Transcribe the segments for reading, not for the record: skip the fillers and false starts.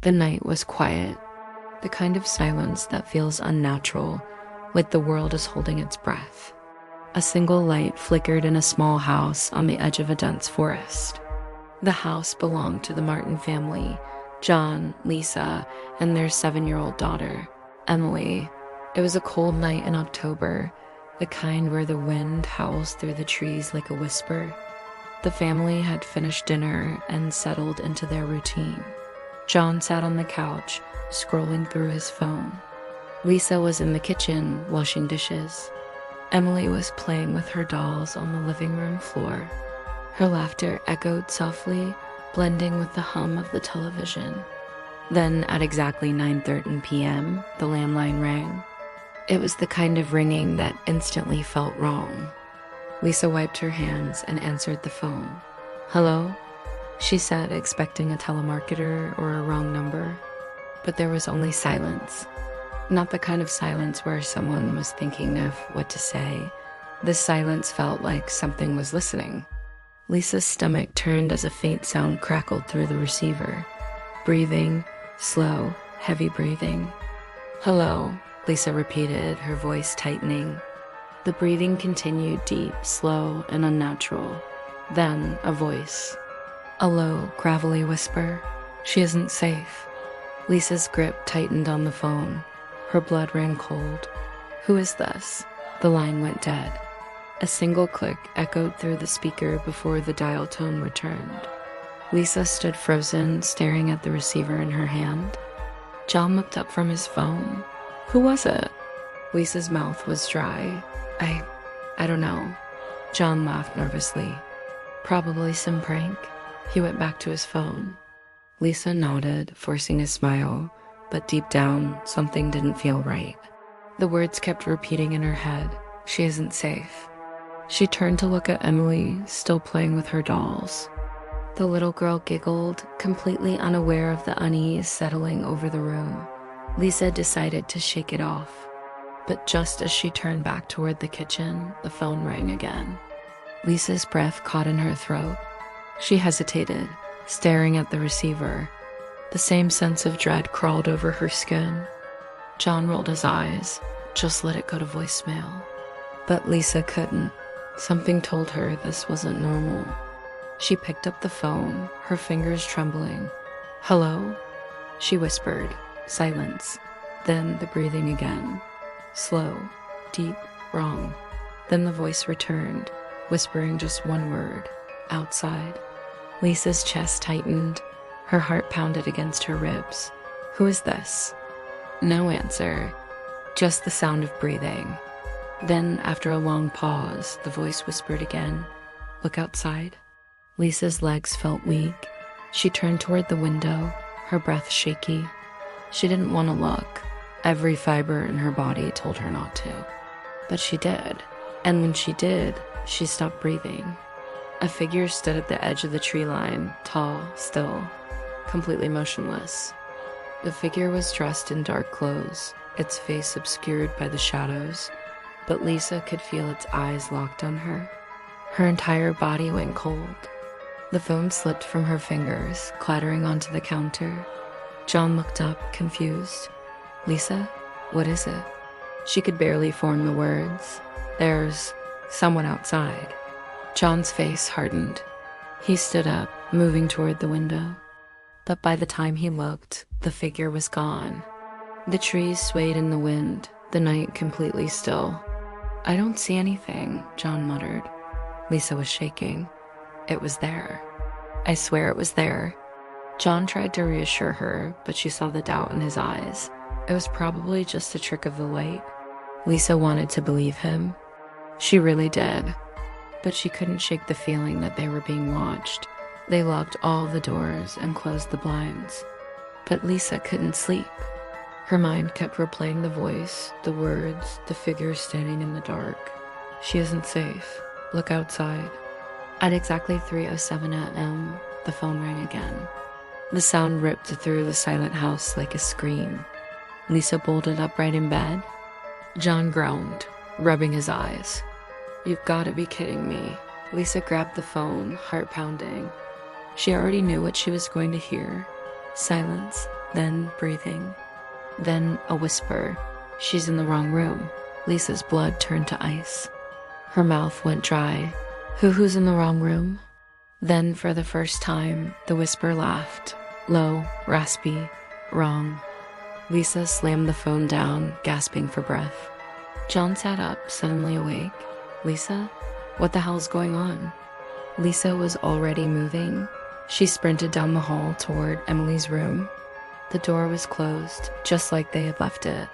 The night was quiet, the kind of silence that feels unnatural, like the world is holding its breath. A single light flickered in a small house on the edge of a dense forest. The house belonged to the Martin family, John, Lisa, and their 7-year-old daughter, Emily. It was a cold night in October, the kind where the wind howls through the trees like a whisper. The family had finished dinner and settled into their routine. John sat on the couch, scrolling through his phone. Lisa was in the kitchen, washing dishes. Emily was playing with her dolls on the living room floor. Her laughter echoed softly, blending with the hum of the television. Then, at exactly 9:30 p.m., the landline rang. It was the kind of ringing that instantly felt wrong. Lisa wiped her hands and answered the phone. "Hello?" she said, expecting a telemarketer or a wrong number. But there was only silence. Not the kind of silence where someone was thinking of what to say. This silence felt like something was listening. Lisa's stomach turned as a faint sound crackled through the receiver. Breathing, slow, heavy breathing. "Hello," Lisa repeated, her voice tightening. The breathing continued deep, slow, and unnatural. Then a voice. A low, gravelly whisper. "She isn't safe." Lisa's grip tightened on the phone. Her blood ran cold. "Who is this?" The line went dead. A single click echoed through the speaker before the dial tone returned. Lisa stood frozen, staring at the receiver in her hand. John looked up from his phone. "Who was it?" Lisa's mouth was dry. I don't know." John laughed nervously. "Probably some prank." He went back to his phone. Lisa nodded, forcing a smile, but deep down, something didn't feel right. The words kept repeating in her head. "She isn't safe." She turned to look at Emily, still playing with her dolls. The little girl giggled, completely unaware of the unease settling over the room. Lisa decided to shake it off. But just as she turned back toward the kitchen, the phone rang again. Lisa's breath caught in her throat. She hesitated, staring at the receiver. The same sense of dread crawled over her skin. John rolled his eyes. Just let it go to voicemail. But Lisa couldn't. Something told her this wasn't normal. She picked up the phone, her fingers trembling. "Hello?" she whispered. Silence. Then the breathing again. Slow, deep, wrong. Then the voice returned, whispering just one word. "Outside." Lisa's chest tightened. Her heart pounded against her ribs. "Who is this?" No answer. Just the sound of breathing. Then, after a long pause, the voice whispered again. "Look outside." Lisa's legs felt weak. She turned toward the window, her breath shaky. She didn't want to look. Every fiber in her body told her not to. But she did. And when she did, she stopped breathing. A figure stood at the edge of the tree line, tall, still, completely motionless. The figure was dressed in dark clothes, its face obscured by the shadows, but Lisa could feel its eyes locked on her. Her entire body went cold. The phone slipped from her fingers, clattering onto the counter. John looked up, confused. "Lisa, what is it?" She could barely form the words. "There's someone outside." John's face hardened. He stood up, moving toward the window. But by the time he looked, the figure was gone. The trees swayed in the wind, the night completely still. "I don't see anything," John muttered. Lisa was shaking. "It was there. I swear it was there." John tried to reassure her, but she saw the doubt in his eyes. It was probably just a trick of the light. Lisa wanted to believe him. She really did. But she couldn't shake the feeling that they were being watched. They locked all the doors and closed the blinds. But Lisa couldn't sleep. Her mind kept replaying the voice, the words, the figure standing in the dark. "She isn't safe. Look outside." At exactly 3:07 a.m., the phone rang again. The sound ripped through the silent house like a scream. Lisa bolted upright in bed. John groaned, rubbing his eyes. "You've got to be kidding me." Lisa grabbed the phone, heart pounding. She already knew what she was going to hear. Silence, then breathing, then a whisper. She's in the wrong room. Lisa's blood turned to ice. Her mouth went dry. Who's in the wrong room? Then, for the first time, the whisper laughed. Low, raspy, wrong. Lisa slammed the phone down, gasping for breath. John sat up, suddenly awake. Lisa? What the hell's going on? Lisa was already moving. She sprinted down the hall toward Emily's room. The door was closed, just like they had left it.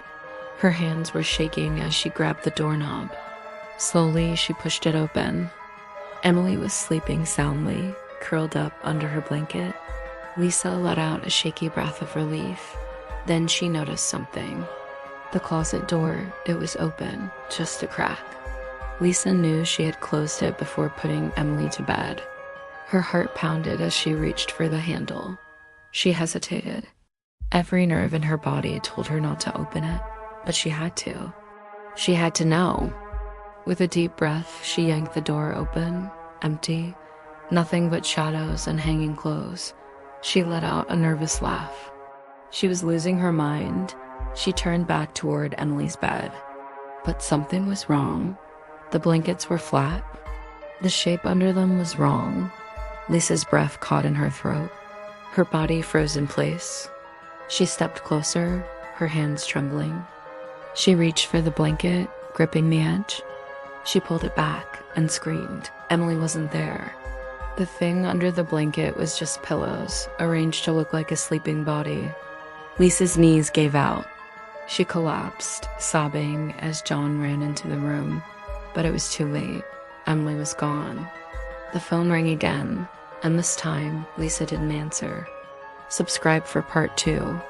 Her hands were shaking as she grabbed the doorknob. Slowly, she pushed it open. Emily was sleeping soundly, curled up under her blanket. Lisa let out a shaky breath of relief. Then she noticed something. The closet door, it was open, just a crack. Lisa knew she had closed it before putting Emily to bed. Her heart pounded as she reached for the handle. She hesitated. Every nerve in her body told her not to open it, but she had to. She had to know. With a deep breath, she yanked the door open, empty, nothing but shadows and hanging clothes. She let out a nervous laugh. She was losing her mind. She turned back toward Emily's bed. But something was wrong. The blankets were flat. The shape under them was wrong. Lisa's breath caught in her throat. Her body froze in place. She stepped closer, her hands trembling. She reached for the blanket, gripping the edge. She pulled it back and screamed. Emily wasn't there. The thing under the blanket was just pillows, arranged to look like a sleeping body. Lisa's knees gave out. She collapsed, sobbing as John ran into the room. But it was too late. Emily was gone. The phone rang again, and this time, Lisa didn't answer. Subscribe for part 2.